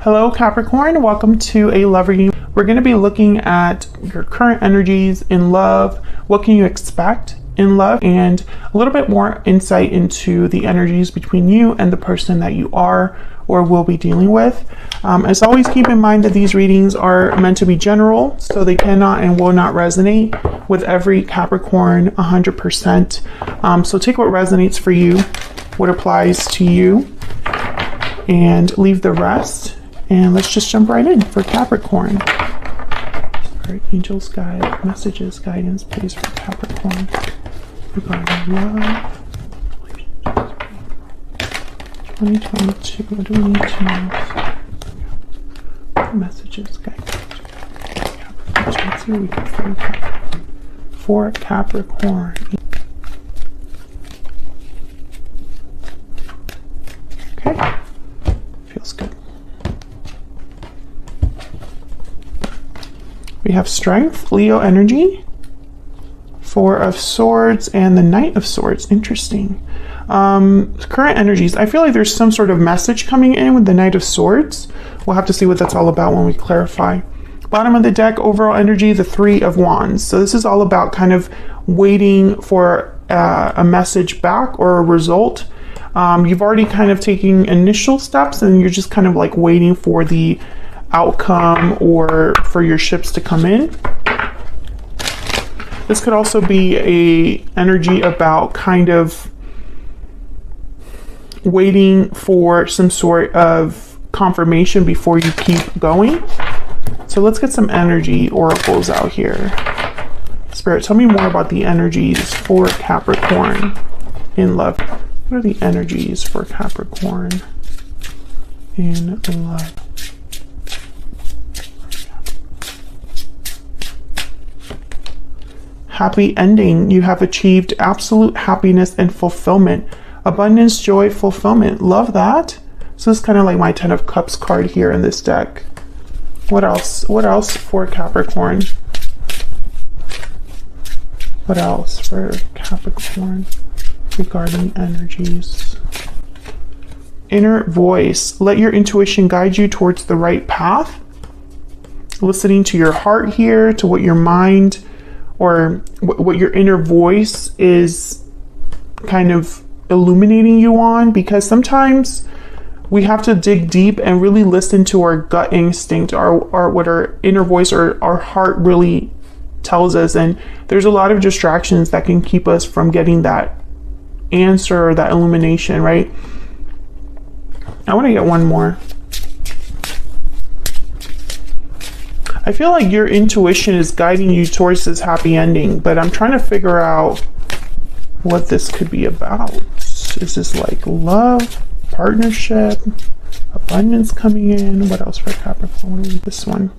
Hello Capricorn, welcome to a love reading. We're going to be looking at your current energies in love, what can you expect in love, and a little bit more insight into the energies between you and the person that you are or will be dealing with. As always, keep in mind that these readings are meant to be general, so they cannot and will not resonate with every Capricorn 100%. So take what resonates for you, what applies to you, and leave the rest. And let's just jump right in for Capricorn. Sorry, angels, guide, messages, guidance, please, for Capricorn regarding love. 2022, what do we need to know? Messages, guidance, Capricorn. Let's see what we get for Capricorn. Okay, feels good. We have Strength, Leo energy, Four of Swords, and the Knight of Swords. Interesting. Current energies. I feel like there's some sort of message coming in with the Knight of Swords. We'll have to see what that's all about when we clarify. Bottom of the deck, overall energy, the Three of Wands. So this is all about kind of waiting for a message back or a result. You've already kind of taken initial steps and you're just kind of like waiting for the outcome or for your ships to come in. This could also be a energy about kind of waiting for some sort of confirmation before you keep going. So let's get some energy oracles out here. Spirit, tell me more about the energies for Capricorn in love. What are the energies for Capricorn in love? Happy ending. You have achieved absolute happiness and fulfillment. Abundance, joy, fulfillment. Love that. So this is kind of like my 10 of Cups card here in this deck. What else? What else for Capricorn? What else for Capricorn regarding energies? Inner voice. Let your intuition guide you towards the right path. Listening to your heart here, to what your mind or what your inner voice is kind of illuminating you on, because sometimes we have to dig deep and really listen to our gut instinct, or what our inner voice or our heart really tells us. And there's a lot of distractions that can keep us from getting that answer or that illumination, right? I want to get one more. I feel like your intuition is guiding you towards this happy ending, but I'm trying to figure out what this could be about. Is this like love, partnership, abundance coming in? What else for Capricorn? This one.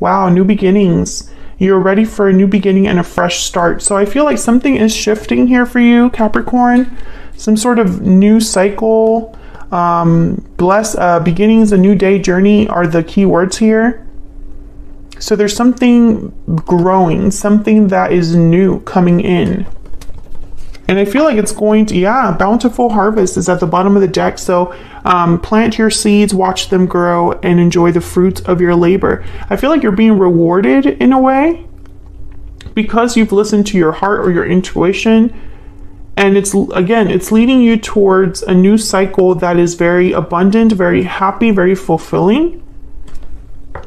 Wow, new beginnings. You're ready for a new beginning and a fresh start. So I feel like something is shifting here for you, Capricorn. Some sort of new cycle. Beginnings, a new day, journey are the key words here. So there's something growing, something that is new coming in. And I feel like it's going to, bountiful harvest is at the bottom of the deck. So plant your seeds, watch them grow, and enjoy the fruits of your labor. I feel like you're being rewarded in a way because you've listened to your heart or your intuition. And it's leading you towards a new cycle that is very abundant, very happy, very fulfilling.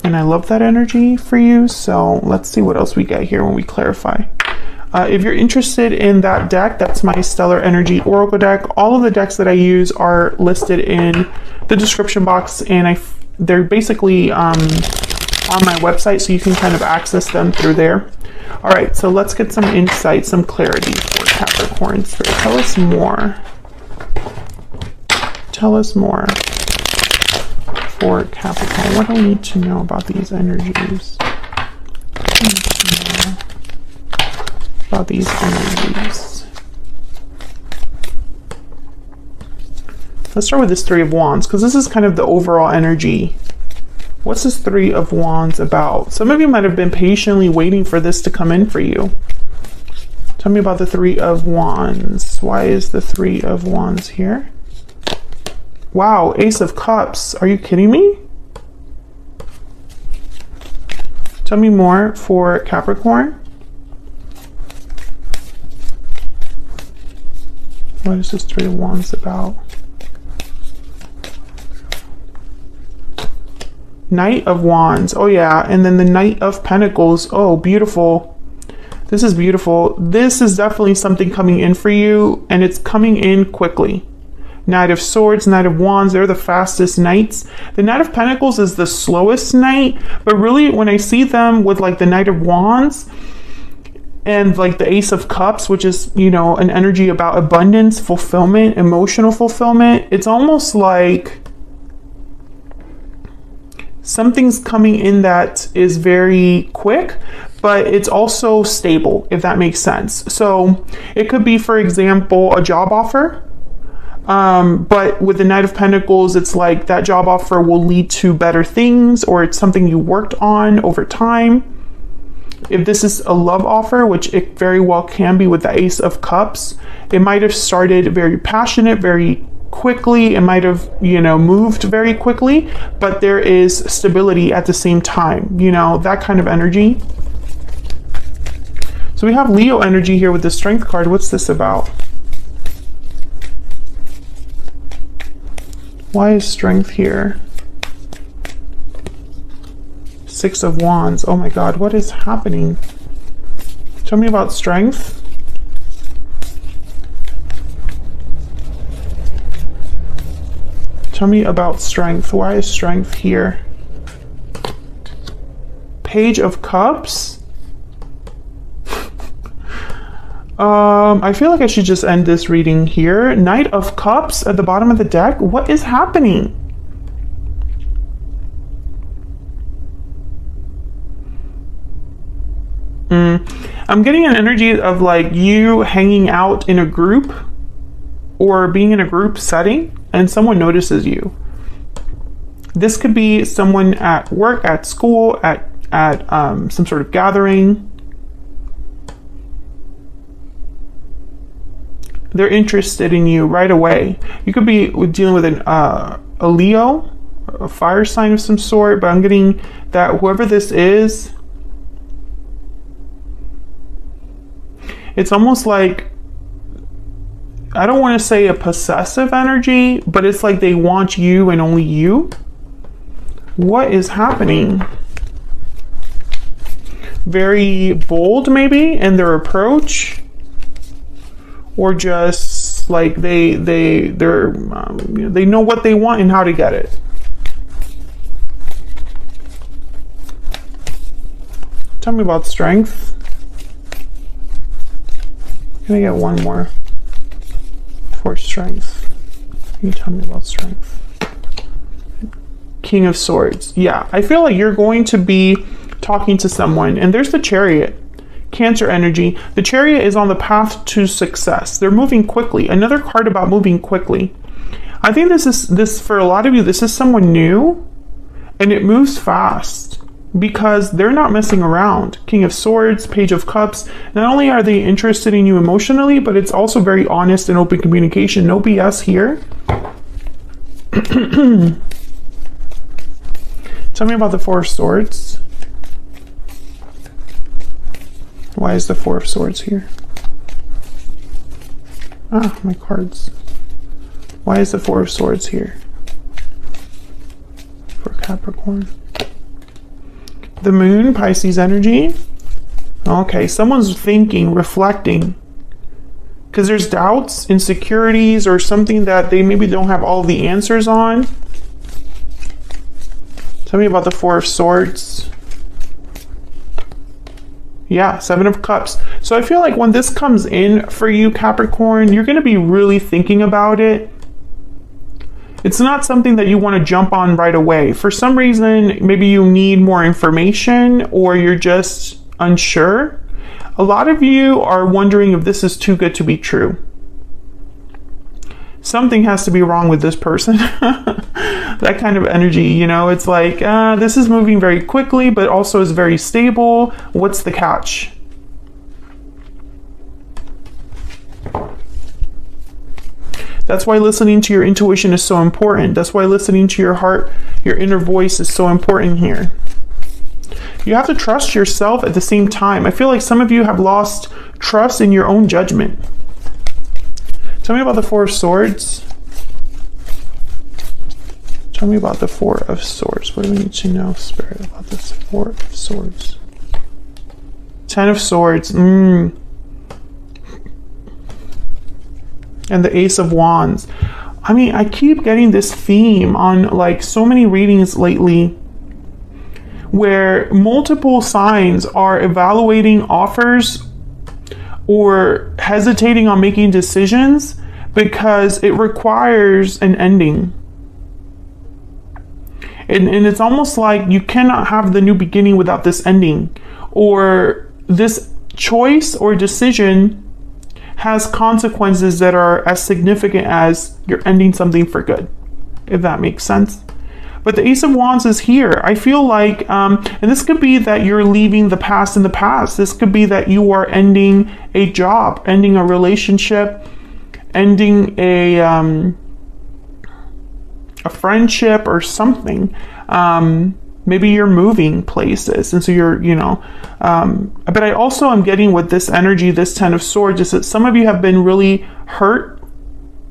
And I love that energy for you. So let's see what else we get here when we clarify. If you're interested in that deck, that's my Stellar Energy Oracle deck. All of the decks that I use are listed in the description box, and they're basically on my website, so you can kind of access them through there. All right, so let's get some insight, some clarity for Capricorn. Spirit, tell us more. Tell us more for Capricorn. What do we need to know about these energies? About these energies. Let's start with this Three of Wands, because this is kind of the overall energy. What's this Three of Wands about? Some of you might have been patiently waiting for this to come in for you. Tell me about the Three of Wands. Why is the Three of Wands here? Wow, Ace of Cups. Are you kidding me? Tell me more for Capricorn. What is this Three of Wands about? Knight of Wands. Oh yeah. And then the Knight of Pentacles. Oh, beautiful. This is beautiful. This is definitely something coming in for you, and it's coming in quickly. Knight of Swords, Knight of Wands, they're the fastest knights. The Knight of Pentacles is the slowest knight, but really when I see them with like the Knight of Wands and like the Ace of Cups, which is, you know, an energy about abundance, fulfillment, emotional fulfillment, it's almost like something's coming in that is very quick, but it's also stable, if that makes sense. So it could be, for example, a job offer. But with the Knight of Pentacles, it's like that job offer will lead to better things, or it's something you worked on over time. If this is a love offer, which it very well can be with the Ace of Cups, it might have started very passionate, very quickly. It might have, you know, moved very quickly, but there is stability at the same time, you know, that kind of energy. So we have Leo energy here with the Strength card. What's this about? Why is Strength here? Six of Wands. Oh my God, what is happening? Tell me about Strength. Tell me about Strength. Why is Strength here? Page of Cups. I feel like I should just end this reading here. Knight of Cups at the bottom of the deck. What is happening? I'm getting an energy of like you hanging out in a group or being in a group setting and someone notices you. This could be someone at work, at school, at some sort of gathering. They're interested in you right away. You could be dealing with a Leo, a fire sign of some sort, but I'm getting that whoever this is, it's almost like, I don't want to say a possessive energy, but it's like they want you and only you. What is happening? Very bold maybe in their approach, or just like they know what they want and how to get it. Tell me about Strength. Can I get one more for Strength? Can you tell me about Strength? King of Swords. Yeah, I feel like you're going to be talking to someone, and there's the Chariot. Cancer energy. The Chariot is on the path to success. They're moving quickly. Another card about moving quickly. I think this for a lot of you, this is someone new, and it moves fast because they're not messing around. King of Swords, Page of Cups. Not only are they interested in you emotionally, but it's also very honest and open communication. No BS here. Tell me about the Four of Swords. Why is the Four of Swords here? Ah, my cards. Why is the Four of Swords here? For Capricorn. The Moon, Pisces energy. Okay, someone's thinking, reflecting. Because there's doubts, insecurities, or something that they maybe don't have all the answers on. Tell me about the Four of Swords. Yeah, Seven of Cups. So I feel like when this comes in for you, Capricorn, you're going to be really thinking about it. It's not something that you want to jump on right away. For some reason, maybe you need more information or you're just unsure. A lot of you are wondering if this is too good to be true. Something has to be wrong with this person. That kind of energy, you know, it's like, this is moving very quickly, but also is very stable. What's the catch? That's why listening to your intuition is so important. That's why listening to your heart, your inner voice is so important here. You have to trust yourself at the same time. I feel like some of you have lost trust in your own judgment. Tell me about the Four of Swords. Tell me about the Four of Swords. What do we need to know, Spirit, about this Four of Swords? Ten of Swords. And the Ace of Wands. I mean, I keep getting this theme on like so many readings lately where multiple signs are evaluating offers or hesitating on making decisions because it requires an ending. And it's almost like you cannot have the new beginning without this ending, or this choice or decision has consequences that are as significant as you're ending something for good, if that makes sense. But the Ace of Wands is here. I feel like, and this could be that you're leaving the past in the past. This could be that you are ending a job, ending a relationship, ending a friendship or something. Maybe you're moving places, and so you're, but I also am getting with this energy, this Ten of Swords, is that some of you have been really hurt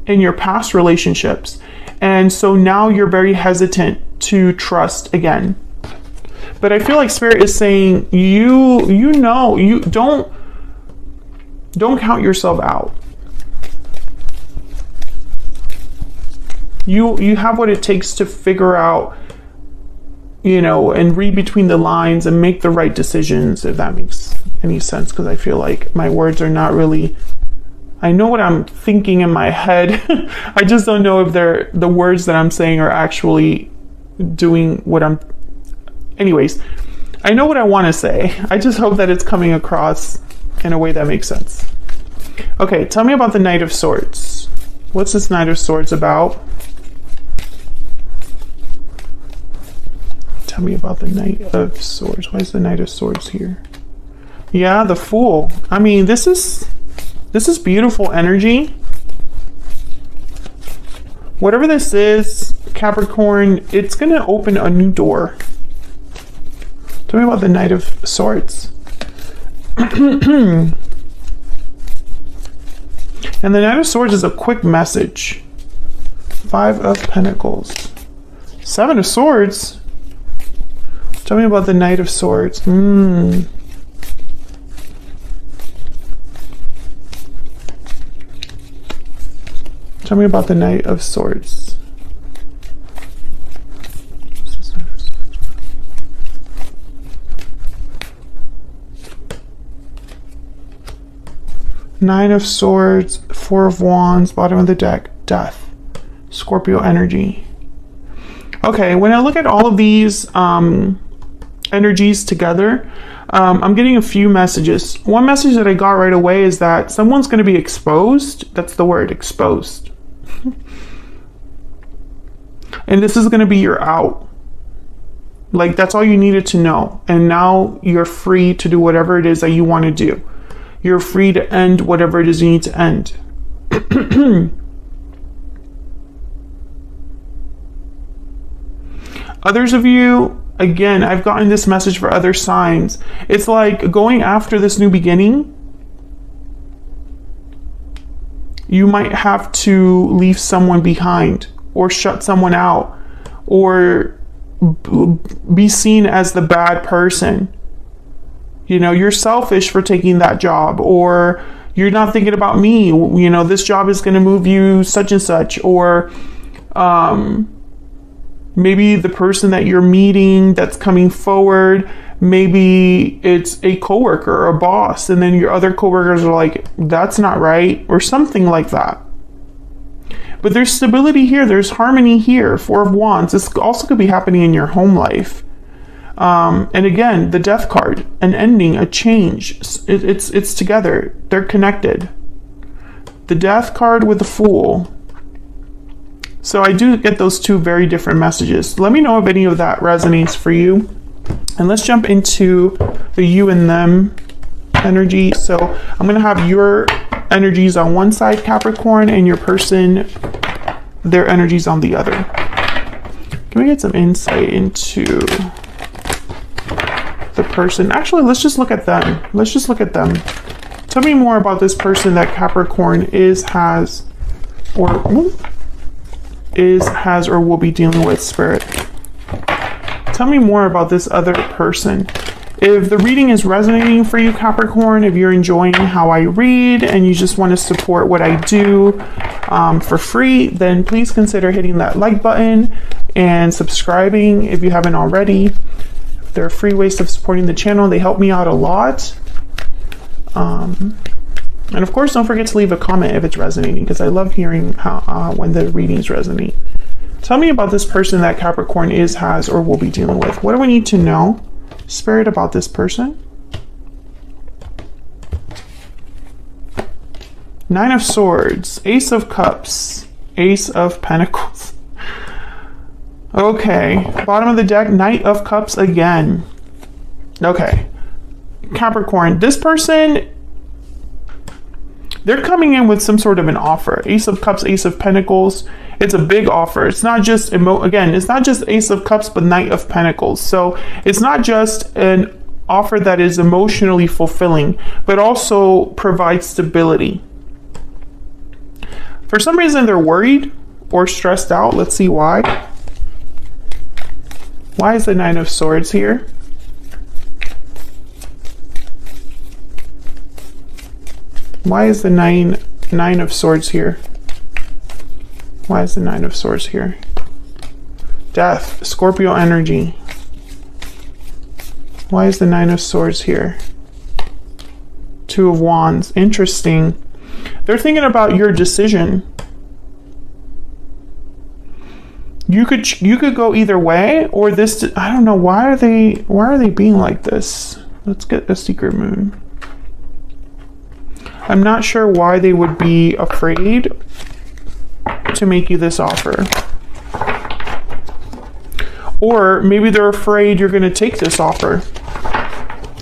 in your past relationships, and so now you're very hesitant to trust again. But I feel like Spirit is saying you don't count yourself out. You have what it takes to figure out, and read between the lines and make the right decisions, if that makes any sense, because I feel like my words are not really, I know what I'm thinking in my head. I just don't know if the words that I'm saying are actually doing what anyways, I know what I want to say. I just hope that it's coming across in a way that makes sense. Okay, tell me about the Knight of Swords. What's this Knight of Swords about? Tell me about the Knight of Swords. Why is the Knight of Swords here? Yeah, the Fool. I mean, this is beautiful energy. Whatever this is, Capricorn, it's going to open a new door. Tell me about the Knight of Swords. And the Knight of Swords is a quick message. Five of Pentacles. Seven of Swords. Tell me about the Knight of Swords. Tell me about the Knight of Swords. Nine of Swords, Four of Wands, bottom of the deck, Death, Scorpio energy. Okay, when I look at all of these energies together, I'm getting a few messages. One message that I got right away is that someone's going to be exposed. That's the word, exposed. And this is going to be your out. Like, that's all you needed to know. And now you're free to do whatever it is that you want to do. You're free to end whatever it is you need to end. Others of you, again, I've gotten this message for other signs. It's like going after this new beginning. You might have to leave someone behind, or shut someone out, or be seen as the bad person. You're selfish for taking that job, or you're not thinking about me. This job is going to move you such and such, or maybe the person that you're meeting that's coming forward, maybe it's a coworker or a boss, and then your other coworkers are like, that's not right, or something like that. But there's stability here, there's harmony here. Four of Wands. This also could be happening in your home life. And again, the Death card, an ending, a change. It's together. They're connected. The Death card with the Fool. So I do get those two very different messages. Let me know if any of that resonates for you. And let's jump into the you and them energy. So I'm going to have your energies on one side, Capricorn, and your person, their energies on the other. Can we get some insight into the person. Actually, let's just look at them. Let's just look at them. Tell me more about this person that Capricorn is, has, or will be dealing with, Spirit. Tell me more about this other person. If the reading is resonating for you, Capricorn, if you're enjoying how I read and you just want to support what I do for free, then please consider hitting that like button and subscribing if you haven't already. There are free ways of supporting the channel. They help me out a lot. And of course, don't forget to leave a comment if it's resonating, because I love hearing how when the readings resonate. Tell me about this person that Capricorn is, has, or will be dealing with. What do we need to know, Spirit, about this person? Nine of Swords, Ace of Cups, Ace of Pentacles. Okay, bottom of the deck, Knight of Cups again. Okay, Capricorn, this person, they're coming in with some sort of an offer. Ace of Cups, Ace of Pentacles. It's a big offer. It's not just, again, it's not just Ace of Cups, but Knight of Pentacles. So it's not just an offer that is emotionally fulfilling, but also provides stability. For some reason, they're worried or stressed out. Let's see why. Why is the Nine of Swords here? Why is the nine of Swords here? Why is the Nine of Swords here? Death, Scorpio energy. Why is the Nine of Swords here? Two of Wands, interesting. They're thinking about your decision. You could go either way, or this, I don't know, why are they being like this? Let's get a secret moon. I'm not sure why they would be afraid to make you this offer. Or maybe they're afraid you're going to take this offer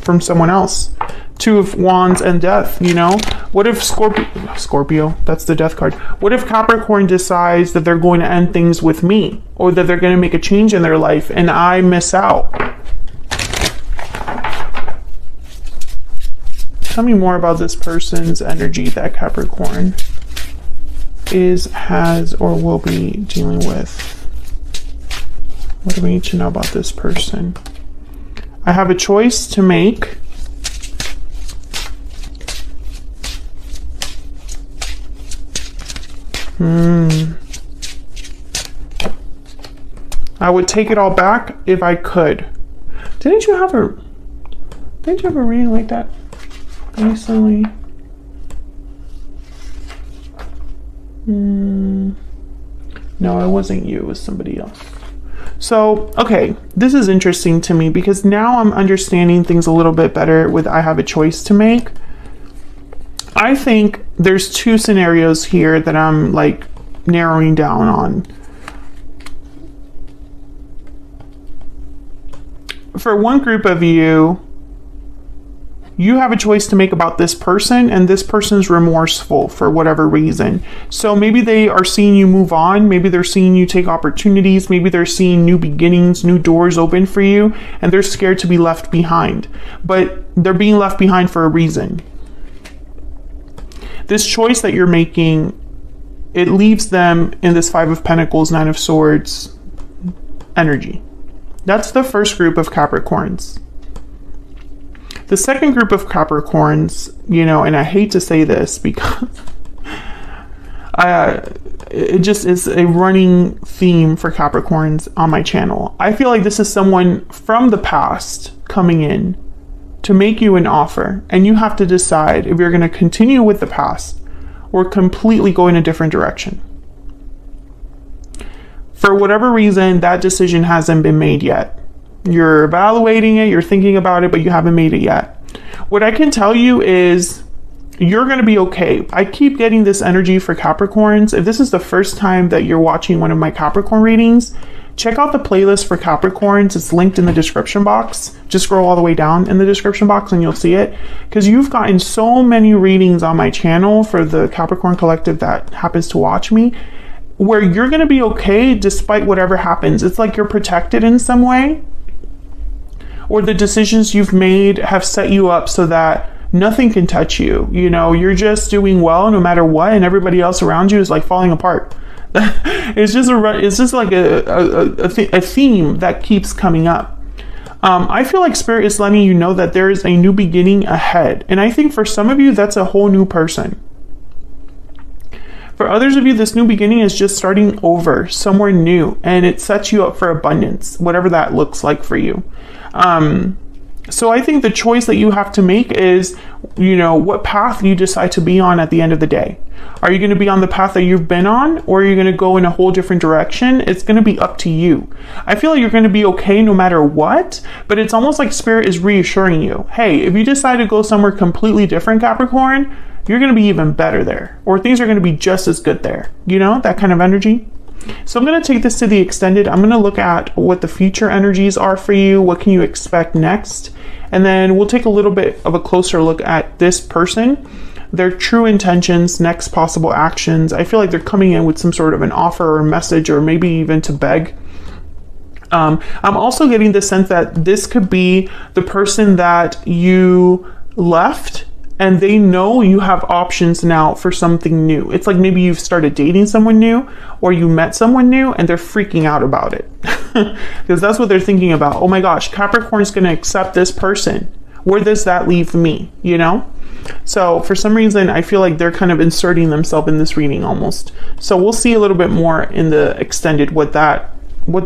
from someone else. Two of Wands and Death, you know? What if Scorpio, that's the Death card. What if Capricorn decides that they're going to end things with me, or that they're going to make a change in their life and I miss out? Tell me more about this person's energy that Capricorn is, has, or will be dealing with. What do we need to know about this person? I have a choice to make. I would take it all back if I could. Didn't you have a reading like that recently? No, it wasn't you, it was somebody else. So, okay, this is interesting to me because now I'm understanding things a little bit better with I have a choice to make. I think there's two scenarios here that I'm like narrowing down on. For one group of you, you have a choice to make about this person, and this person's remorseful for whatever reason. So maybe they are seeing you move on. Maybe they're seeing you take opportunities. Maybe they're seeing new beginnings, new doors open for you, and they're scared to be left behind. But they're being left behind for a reason. This choice that you're making, it leaves them in this Five of Pentacles, Nine of Swords energy. That's the first group of Capricorns. The second group of Capricorns, you know, and I hate to say this because it just is a running theme for Capricorns on my channel. I feel like this is someone from the past coming in to make you an offer, and you have to decide if you're going to continue with the past or completely go in a different direction. For whatever reason, that decision hasn't been made yet. You're evaluating it, you're thinking about it, but you haven't made it yet. What I can tell you is you're going to be okay. I keep getting this energy for Capricorns. If this is the first time that you're watching one of my Capricorn readings, check out the playlist for Capricorns. It's linked in the description box. Just scroll all the way down in the description box and you'll see it. Because you've gotten so many readings on my channel for the Capricorn collective that happens to watch me, where you're going to be okay despite whatever happens. It's like you're protected in some way. or the decisions you've made have set you up so that nothing can touch you. You know, you're just doing well no matter what, and everybody else around you is like falling apart. It's just like a theme that keeps coming up. I feel like Spirit is letting you know that there is a new beginning ahead. And I think for some of you, that's a whole new person. For others of you, this new beginning is just starting over somewhere new, and it sets you up for abundance, whatever that looks like for you. So I think the choice that you have to make is, you know, what path you decide to be on at the end of the day. Are you going to be on the path that you've been on, or are you going to go in a whole different direction? It's going to be up to you. I feel like you're going to be okay no matter what, but it's almost like Spirit is reassuring you. Hey, if you decide to go somewhere completely different, Capricorn, you're going to be even better there, or things are going to be just as good there. You know, that kind of energy. So I'm going to take this to the extended. I'm going to look at what the future energies are for you. What can you expect next? And then we'll take a little bit of a closer look at this person, their true intentions, next possible actions. I feel like they're coming in with some sort of an offer or message, or maybe even to beg. I'm also getting the sense that this could be the person that you left, and they know you have options now for something new. It's like maybe you've started dating someone new, or you met someone new, and they're freaking out about it. Because that's what they're thinking about. Oh my gosh, Capricorn's going to accept this person. Where does that leave me? You know? So for some reason, I feel like they're kind of inserting themselves in this reading almost. So we'll see a little bit more in the extended what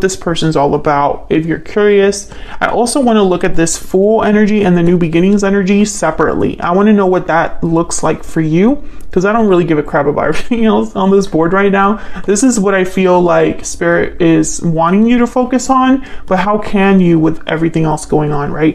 this person's all about. If you're curious, I also want to look at this Fool energy and the New Beginnings energy separately. I want to know what that looks like for you, because I don't really give a crap about everything else on this board right now. This is what I feel like Spirit is wanting you to focus on, but how can you with everything else going on, right?